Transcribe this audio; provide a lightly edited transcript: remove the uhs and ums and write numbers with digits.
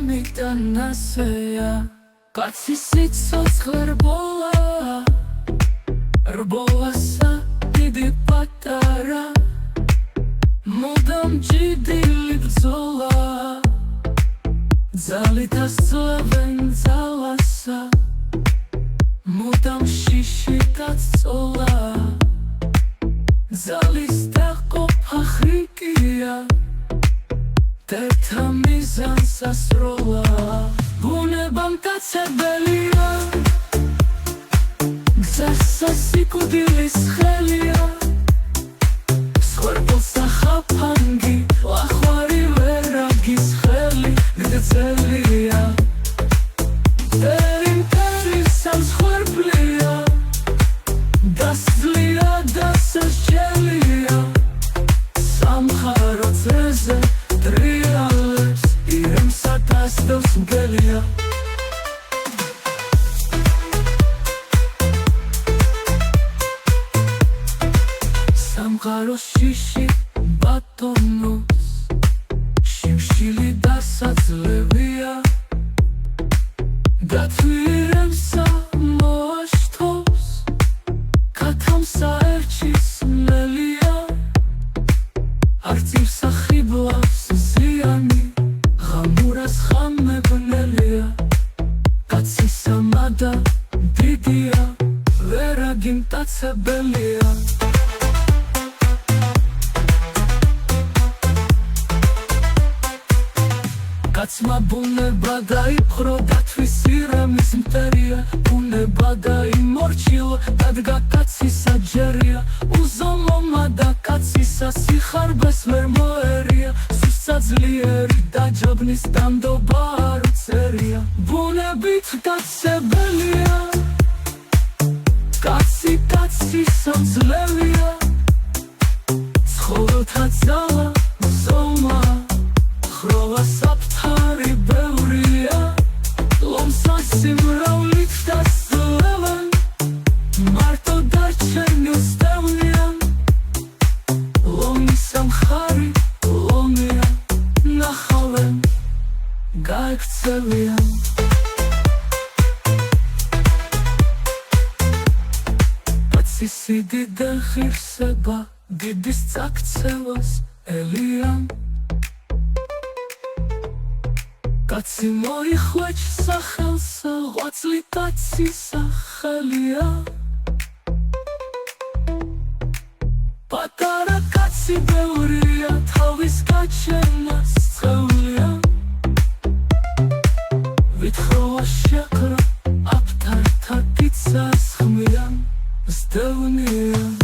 Mitanaseya Katsi sitsotskle rbolasa didi patara Mudam jidili bzola Zalita slaven zalasa Mudam shishitat zola Zalista kopachrikia Teta mizan sasrola Bunebam kacebelija Gzesa sikudilis helija Skorpol sahapangi Lahvari veragis heli Gdezelija Terim sam skorplija Das zlija, das asjelija Sam harot reze Triales Irem satas dos gelija Samgaro shishi batonus Shimshili dasat levia Gatvirem sa moashtos Katam sa erchis melia Artiv sa khiblas ziyani Ghamuras khame benelia Katsi samada didia Veragim tatsebelia Katsma buნება დაიპყრო დათვის ირემის მტერია ბუნება დაიმორჩილა დადგა კაცისა ჯერია უზომომა და კაცისა სიხარბეს ვერ მოერია სუსაძლიერი დაჯობნის დამდობა არ უწერია ბუნებით კაცებელია კაცი კაცისა მძლევია ცხოველთა ძალა ზომა ხროვა საფთარი ბევრია ლომსა სიმრავლით დასძლევენ მარტო დარჩენი უსტევნიან ლომის სამხარი ლომია ნახავენ გაიქცევიან პაცისიდი დახირსება დიდის წაქცევას ელიან Კაცი მოიხვეჭ სახელსა, ღვაწლი კაცისა ხელია პატარა კაცი ბევრია, თავის გაჩენას სწევლია ვითხროა შეკრა, აფთართა დიცას ხმიან, მზდევნია